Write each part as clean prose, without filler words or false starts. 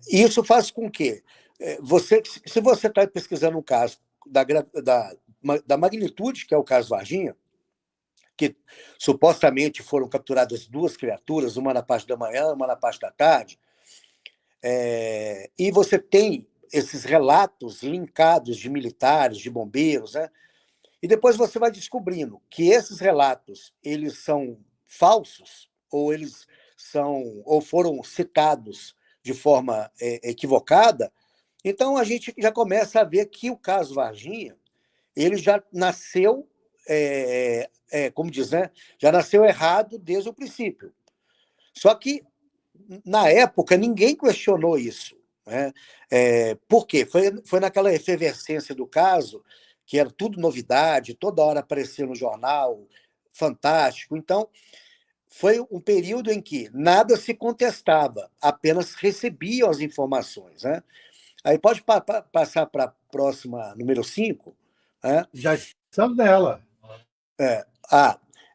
Isso faz com que se você está pesquisando um caso da magnitude, que é o caso Varginha, que supostamente foram capturadas duas criaturas, uma na parte da manhã, uma na parte da tarde, e você tem esses relatos linkados de militares, de bombeiros, né? E depois você vai descobrindo que esses relatos eles são falsos ou foram citados de forma equivocada. Então a gente já começa a ver que o caso Varginha ele já nasceu, como diz, né? Já nasceu errado desde o princípio. Só que na época ninguém questionou isso, né? Por quê? Foi naquela efervescência do caso, que era tudo novidade, toda hora aparecia no jornal, fantástico. Então, foi um período em que nada se contestava, apenas recebiam as informações, né? Aí pode passar para a próxima, número 5. Né? Já estamos nela. É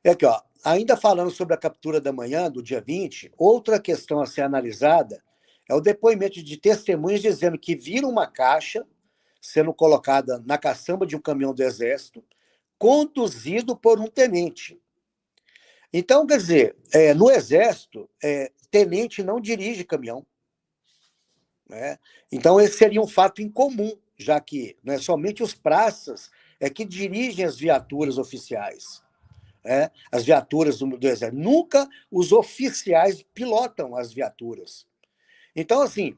aqui, ó. Ainda falando sobre a captura da manhã, do dia 20, outra questão a ser analisada é o depoimento de testemunhas dizendo que viram uma caixa sendo colocada na caçamba de um caminhão do Exército, conduzido por um tenente. Então, quer dizer, no Exército, tenente não dirige caminhão. Né? Então, esse seria um fato incomum, já que não é somente os praças que dirigem as viaturas oficiais. As viaturas do Exército. Nunca os oficiais pilotam as viaturas. Então, assim,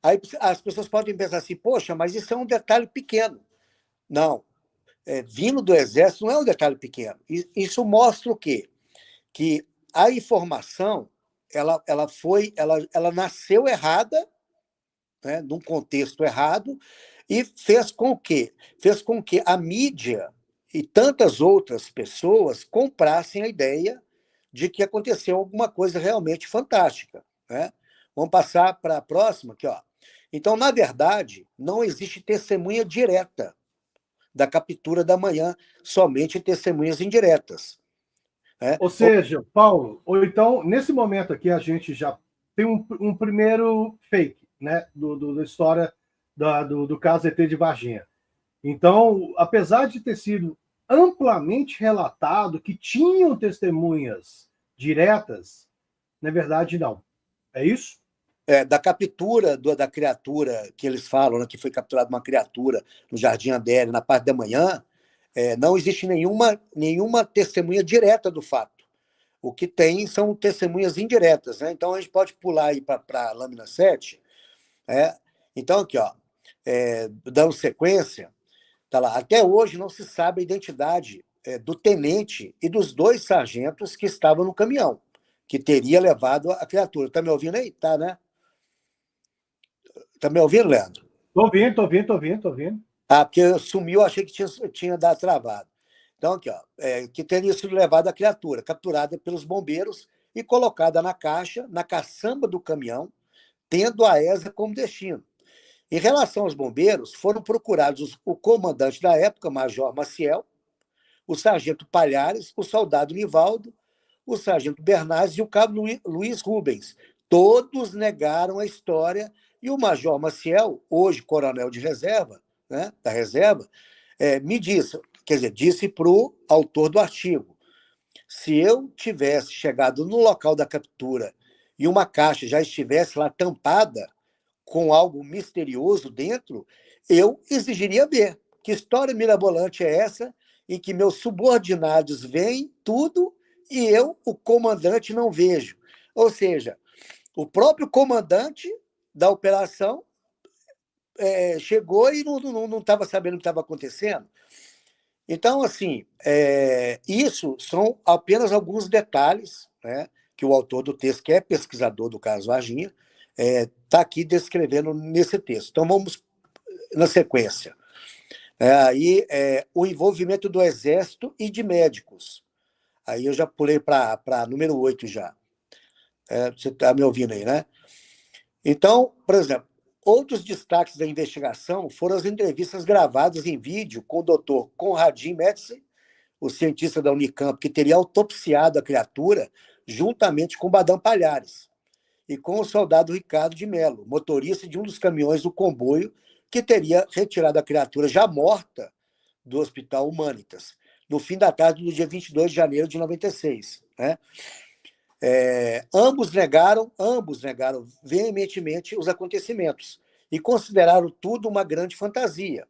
aí as pessoas podem pensar assim, poxa, mas isso é um detalhe pequeno. Não. Vindo do Exército não é um detalhe pequeno. Isso mostra o quê? Que a informação ela nasceu errada, né, num contexto errado, e fez com que a mídia e tantas outras pessoas comprassem a ideia de que aconteceu alguma coisa realmente fantástica. Né? Vamos passar para a próxima aqui. Ó. Então, na verdade, não existe testemunha direta da captura da manhã, somente testemunhas indiretas. Né? Ou seja, Paulo, ou então, nesse momento aqui, a gente já tem um primeiro fake, né, da história do caso ET de Varginha. Então, apesar de ter sido amplamente relatado que tinham testemunhas diretas, na verdade, não. É isso? Da captura da criatura que eles falam, né, que foi capturada uma criatura no Jardim Adélio, na parte da manhã, não existe nenhuma testemunha direta do fato. O que tem são testemunhas indiretas. Né? Então, a gente pode pular aí para a lâmina 7. Então, aqui, ó, dando sequência, tá lá. Até hoje não se sabe a identidade do tenente e dos dois sargentos que estavam no caminhão, que teria levado a criatura. Está me ouvindo aí? Tá, né? Está me ouvindo, Leandro? Tô ouvindo. Porque sumiu, achei que tinha dado travado. Então, aqui, ó, que teria sido levada a criatura, capturada pelos bombeiros e colocada na caixa, na caçamba do caminhão, tendo a ESA como destino. Em relação aos bombeiros, foram procurados o comandante da época, Major Maciel, o sargento Palhares, o soldado Nivaldo, o sargento Bernardes e o cabo Luiz Rubens. Todos negaram a história e o Major Maciel, hoje coronel de reserva, né, da reserva, me disse para o autor do artigo, se eu tivesse chegado no local da captura e uma caixa já estivesse lá tampada com algo misterioso dentro, eu exigiria ver. Que história mirabolante é essa em que meus subordinados veem tudo e eu, o comandante, não vejo? Ou seja, o próprio comandante da operação chegou e não estava sabendo o que estava acontecendo. Então, assim, isso são apenas alguns detalhes, né, que o autor do texto, que é pesquisador do caso Varginha, está aqui descrevendo nesse texto. Então, vamos na sequência. Aí, o envolvimento do Exército e de médicos. Aí eu já pulei para número 8 já. Você está me ouvindo aí, né? Então, por exemplo, outros destaques da investigação foram as entrevistas gravadas em vídeo com o Dr. Conradin Metze, o cientista da Unicamp, que teria autopsiado a criatura juntamente com Badam Palhares. e com o soldado Ricardo de Mello, motorista de um dos caminhões do comboio que teria retirado a criatura já morta do Hospital Humanitas, no fim da tarde do dia 22 de janeiro de 96. Né? Ambos negaram veementemente os acontecimentos e consideraram tudo uma grande fantasia.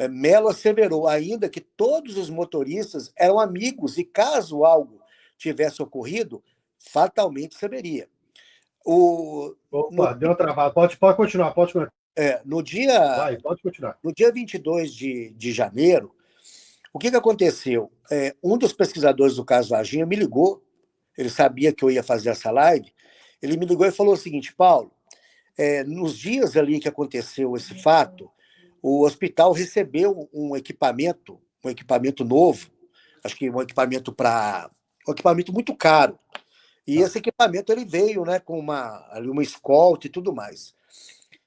Mello asseverou ainda que todos os motoristas eram amigos e, caso algo tivesse ocorrido, fatalmente saberia. Opa, deu uma travada. Pode continuar, pode continuar. No dia, Vai, pode continuar. No dia 22 de janeiro, o que aconteceu? Um dos pesquisadores do caso Varginha me ligou, ele sabia que eu ia fazer essa live, ele me ligou e falou o seguinte: Paulo, nos dias ali que aconteceu esse fato, o hospital recebeu um equipamento novo, acho que um equipamento muito caro. E esse equipamento ele veio, né, com uma escolta e tudo mais.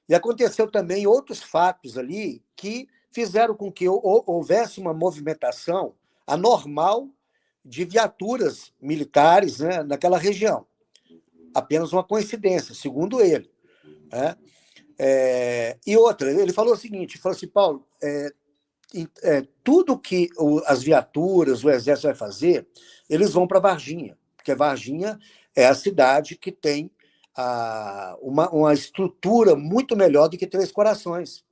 E aconteceu também outros fatos ali que fizeram com que houvesse uma movimentação anormal de viaturas militares, né, naquela região. Apenas uma coincidência, segundo ele. Né? E outra, ele falou o seguinte, falou assim: Paulo, tudo que as viaturas, o Exército vai fazer, eles vão para Varginha, porque Varginha é a cidade que tem uma estrutura muito melhor do que Três Corações.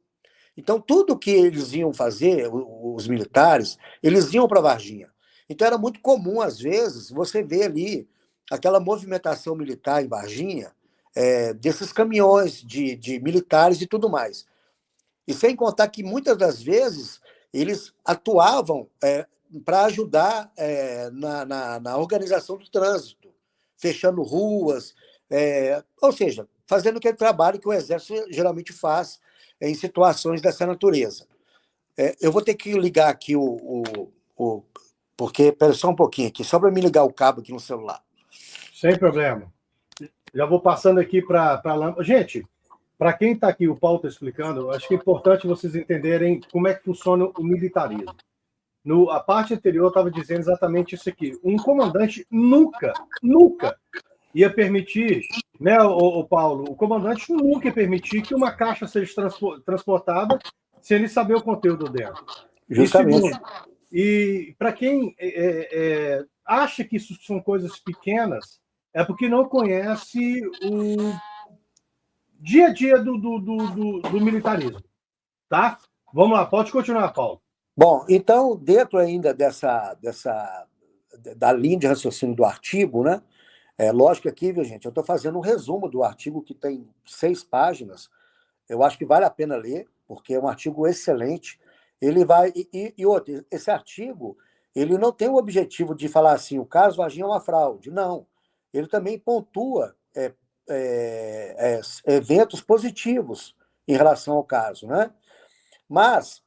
Então, tudo que eles iam fazer, os militares, eles iam para Varginha. Então, era muito comum, às vezes, você ver ali aquela movimentação militar em Varginha, desses caminhões de militares e tudo mais. E sem contar que, muitas das vezes, eles atuavam para ajudar na organização do trânsito, fechando ruas, ou seja, fazendo aquele trabalho que o Exército geralmente faz em situações dessa natureza. Eu vou ter que ligar aqui porque, espera só um pouquinho aqui, só para me ligar o cabo aqui no celular. Sem problema. Já vou passando aqui para a lâmpada. Gente, para quem está aqui, o Paulo está explicando, acho que é importante vocês entenderem como é que funciona o militarismo. A parte anterior estava dizendo exatamente isso aqui. Um comandante nunca ia permitir, né, o Paulo? O comandante nunca ia permitir que uma caixa seja transportada sem ele saber o conteúdo dela. Justamente. E segundo, e para quem acha que isso são coisas pequenas, é porque não conhece o dia a dia do militarismo. Tá? Vamos lá, pode continuar, Paulo. Bom, então, dentro ainda da linha de raciocínio do artigo, né? Lógico que aqui, viu, gente, eu estou fazendo um resumo do artigo que tem 6 páginas. Eu acho que vale a pena ler, porque é um artigo excelente. Ele vai... E outro, esse artigo, ele não tem o objetivo de falar assim, o caso Varginha é uma fraude. Não. Ele também pontua eventos positivos em relação ao caso, né? Mas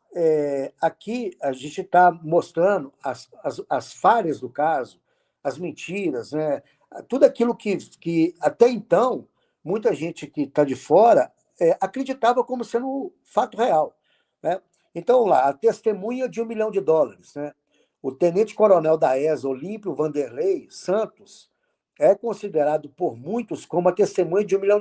aqui a gente está mostrando as falhas do caso, as mentiras, né? Tudo aquilo que até então muita gente que está de fora acreditava como sendo fato real. Né? Então, lá, a testemunha de $1 milhão, né? O tenente-coronel da ESA, Olímpio Vanderlei Santos, é considerado por muitos como a testemunha de $1 milhão,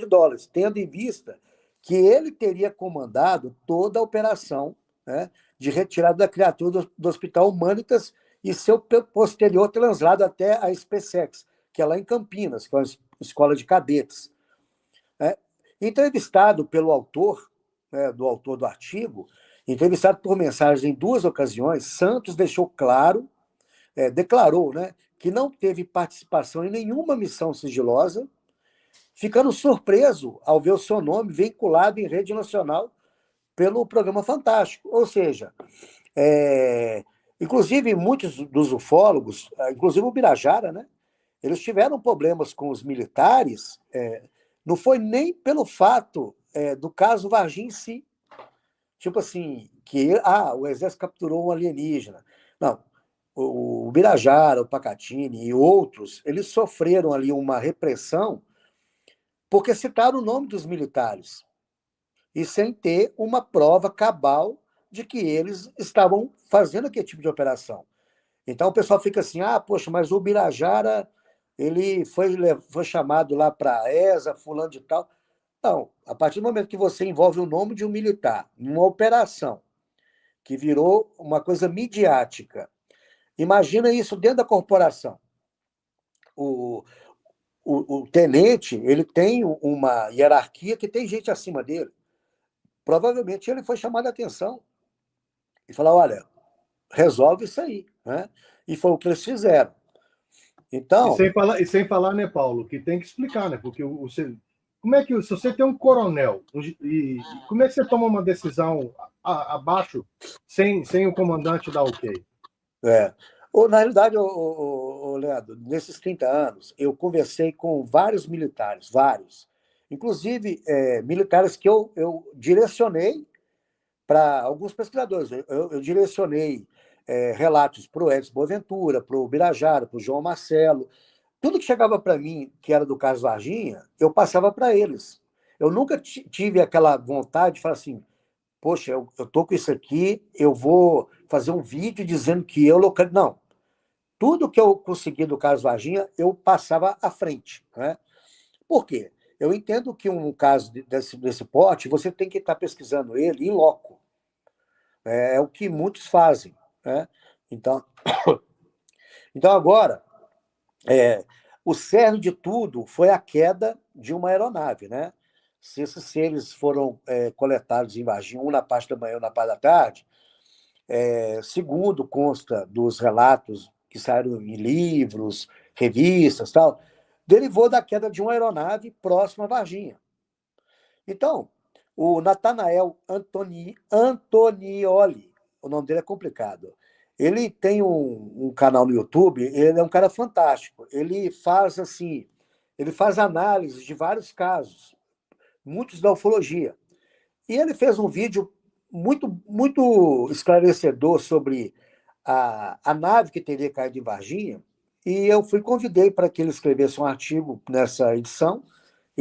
tendo em vista que ele teria comandado toda a operação, né, de retirada da criatura do Hospital Humanitas e seu posterior translado até a SpaceX, que é lá em Campinas, que é uma escola de cadetes. Entrevistado pelo autor, do autor do artigo, entrevistado por mensagem em 2 ocasiões, Santos declarou, né, que não teve participação em nenhuma missão sigilosa, ficando surpreso ao ver o seu nome vinculado em rede nacional pelo programa Fantástico. Ou seja, inclusive muitos dos ufólogos, inclusive o Birajara, né, eles tiveram problemas com os militares, não foi nem pelo fato do caso Varginha em si. Tipo assim, que o Exército capturou um alienígena. Não, o Birajara, o Pacatini e outros, eles sofreram ali uma repressão porque citaram o nome dos militares e sem ter uma prova cabal de que eles estavam fazendo aquele tipo de operação. Então o pessoal fica assim, poxa, mas o Birajara ele foi chamado lá para a ESA, fulano de tal. Não, a partir do momento que você envolve o nome de um militar numa operação que virou uma coisa midiática, imagina isso dentro da corporação. O, o tenente, ele tem uma hierarquia que tem gente acima dele. Provavelmente ele foi chamado a atenção e falou, olha, resolve isso aí, né? E foi o que eles fizeram. Então, E sem falar, né, Paulo, que tem que explicar, né? Porque como é que, se você tem um coronel, como é que você toma uma decisão abaixo sem o comandante dar ok? Na realidade, Leandro, nesses 30 anos, eu conversei com vários militares, vários. Inclusive, militares que eu direcionei para alguns pesquisadores. Eu direcionei relatos para o Edson Boaventura, para o Birajara, para o João Marcelo. Tudo que chegava para mim, que era do caso Varginha, eu passava para eles. Eu nunca tive aquela vontade de falar assim, poxa, eu estou com isso aqui, eu vou fazer um vídeo dizendo que eu local. Não. Tudo que eu consegui do caso Varginha, eu passava à frente. Né? Por quê? Eu entendo que um caso desse porte, você tem que estar pesquisando ele em loco. É o que muitos fazem. Né? Então, então agora, o cerne de tudo foi a queda de uma aeronave. Né? Se esses seres foram coletados em Varginha, um na parte da manhã, um na parte da tarde, segundo consta dos relatos que saíram em livros, revistas, tal, derivou da queda de uma aeronave próxima a Varginha. Então, o Natanael Antonioli, o nome dele é complicado, ele tem um canal no YouTube, ele é um cara fantástico. Ele faz assim, ele faz análises de vários casos, muitos da ufologia. E ele fez um vídeo muito esclarecedor sobre a nave que teria caído em Varginha, e eu convidei para que ele escrevesse um artigo nessa edição,